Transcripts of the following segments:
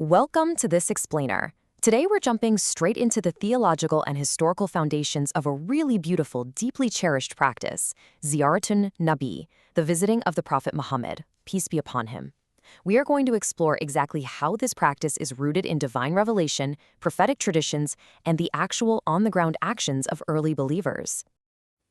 Welcome to this explainer. Today we're jumping straight into the theological and historical foundations of a really beautiful, deeply cherished practice, Ziyaratun Nabi, the visiting of the Prophet Muhammad, peace be upon him. We are going to explore exactly how this practice is rooted in divine revelation, prophetic traditions, and the actual on-the-ground actions of early believers.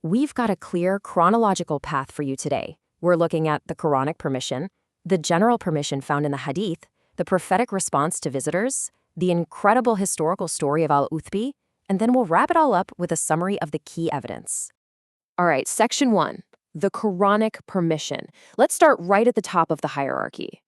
We've got a clear chronological path for you today. We're looking at the Quranic permission, the general permission found in the Hadith, the prophetic response to visitors, the incredible historical story of al-Uthbi, and then we'll wrap it all up with a summary of the key evidence. All right, Section 1, the Quranic permission. Let's start right at the top of the hierarchy.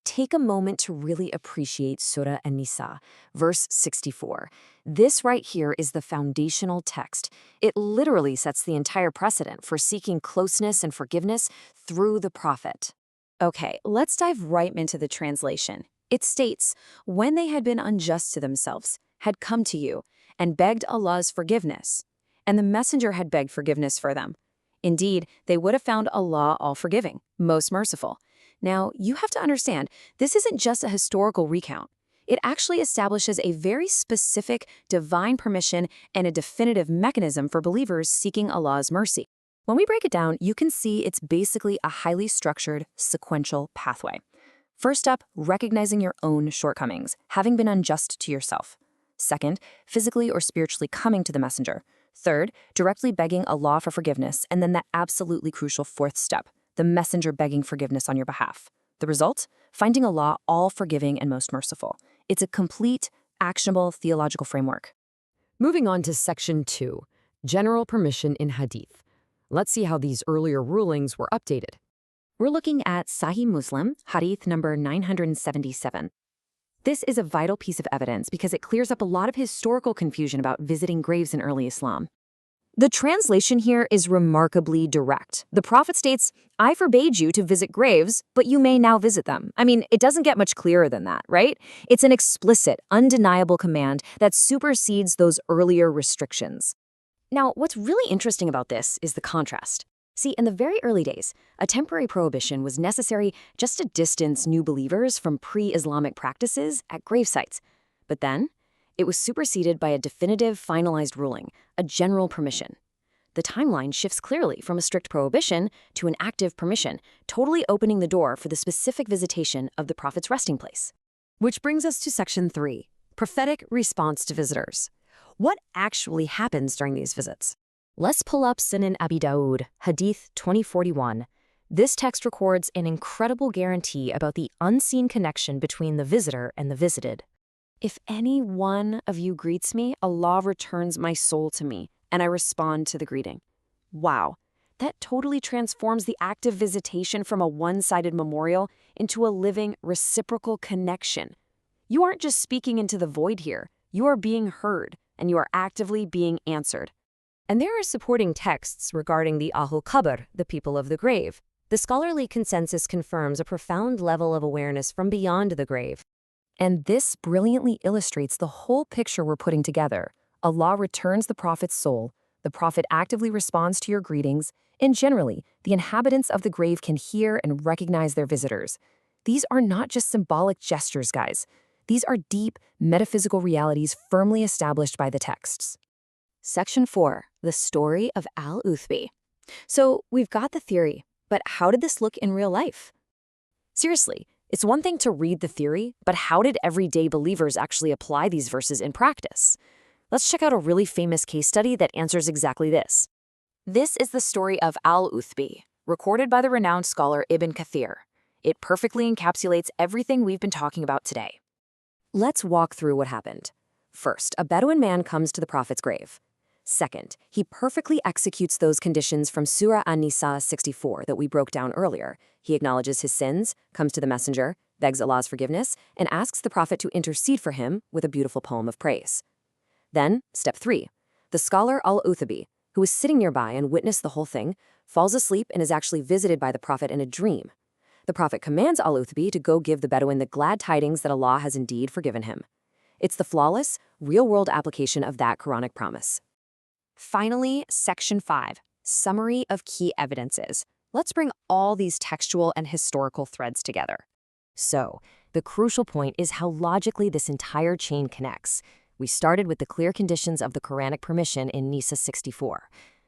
Take a moment to really appreciate Surah An-Nisa, verse 64. This right here is the foundational text. It literally sets the entire precedent for seeking closeness and forgiveness through the Prophet. Okay, let's dive right into the translation. It states, when they had been unjust to themselves, had come to you, and begged Allah's forgiveness, and the messenger had begged forgiveness for them. Indeed, they would have found Allah all-forgiving, most merciful. Now, you have to understand, this isn't just a historical recount. It actually establishes a very specific divine permission and a definitive mechanism for believers seeking Allah's mercy. When we break it down, you can see it's basically a highly structured, sequential pathway. First up, recognizing your own shortcomings, having been unjust to yourself. Second, physically or spiritually coming to the messenger. Third, directly begging Allah for forgiveness, and then that absolutely crucial fourth step, the messenger begging forgiveness on your behalf. The result? Finding Allah all-forgiving and most merciful. It's a complete, actionable theological framework. Moving on to Section 2, General Permission in Hadith. Let's see how these earlier rulings were updated. We're looking at Sahih Muslim, Hadith number 977. This is a vital piece of evidence because it clears up a lot of historical confusion about visiting graves in early Islam. The translation here is remarkably direct. The Prophet states, I forbade you to visit graves, but you may now visit them. I mean, it doesn't get much clearer than that, right? It's an explicit, undeniable command that supersedes those earlier restrictions. Now, what's really interesting about this is the contrast. See, in the very early days, a temporary prohibition was necessary just to distance new believers from pre-Islamic practices at grave sites. But then, it was superseded by a definitive, finalized ruling, a general permission. The timeline shifts clearly from a strict prohibition to an active permission, totally opening the door for the specific visitation of the Prophet's resting place. Which brings us to Section 3, Prophetic Response to Visitors. What actually happens during these visits? Let's pull up Sunan Abi Dawud, Hadith 2041. This text records an incredible guarantee about the unseen connection between the visitor and the visited. If any one of you greets me, Allah returns my soul to me, and I respond to the greeting. Wow, that totally transforms the act of visitation from a one-sided memorial into a living, reciprocal connection. You aren't just speaking into the void here. You are being heard, and you are actively being answered. And there are supporting texts regarding the Ahlul Qabr, the people of the grave. The scholarly consensus confirms a profound level of awareness from beyond the grave. And this brilliantly illustrates the whole picture we're putting together. Allah returns the Prophet's soul, the Prophet actively responds to your greetings, and generally, the inhabitants of the grave can hear and recognize their visitors. These are not just symbolic gestures, guys. These are deep, metaphysical realities firmly established by the texts. Section 4, the story of al-Uthbi. So we've got the theory, but how did this look in real life? Seriously, it's one thing to read the theory, but how did everyday believers actually apply these verses in practice? Let's check out a really famous case study that answers exactly this. This is the story of al-Uthbi, recorded by the renowned scholar Ibn Takheer. It perfectly encapsulates everything we've been talking about today. Let's walk through what happened. First, a Bedouin man comes to the Prophet's grave. Second, he perfectly executes those conditions from Surah An-Nisa 64 that we broke down earlier. He acknowledges his sins, comes to the messenger, begs Allah's forgiveness, and asks the Prophet to intercede for him with a beautiful poem of praise. Then, step 3, the scholar al-Uthbi, who was sitting nearby and witnessed the whole thing, falls asleep and is actually visited by the Prophet in a dream. The Prophet commands al-Uthbi to go give the Bedouin the glad tidings that Allah has indeed forgiven him. It's the flawless, real-world application of that Quranic promise. Finally, Section 5, Summary of Key Evidences. Let's bring all these textual and historical threads together. So, The crucial point is how logically this entire chain connects. We started with the clear conditions of the Quranic permission in Nisa 64.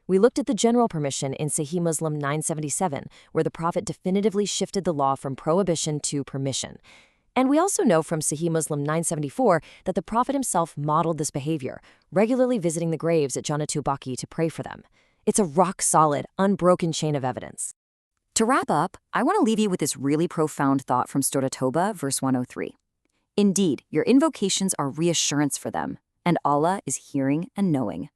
We looked at the general permission in Sahih Muslim 977, where the Prophet definitively shifted the law from prohibition to permission. And we also know from Sahih Muslim 974 that the Prophet himself modeled this behavior, regularly visiting the graves at Jannatu Baqi to pray for them. It's a rock-solid, unbroken chain of evidence. To wrap up, I want to leave you with this really profound thought from Surah Tawbah, verse 103. Indeed, your invocations are reassurance for them, and Allah is hearing and knowing.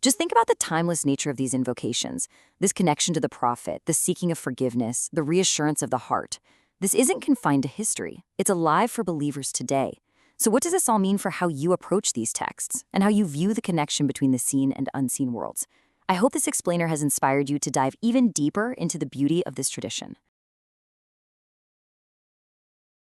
Just think about the timeless nature of these invocations, this connection to the Prophet, the seeking of forgiveness, the reassurance of the heart. This isn't confined to history. It's alive for believers today. So what does this all mean for how you approach these texts and how you view the connection between the seen and unseen worlds? I hope this explainer has inspired you to dive even deeper into the beauty of this tradition.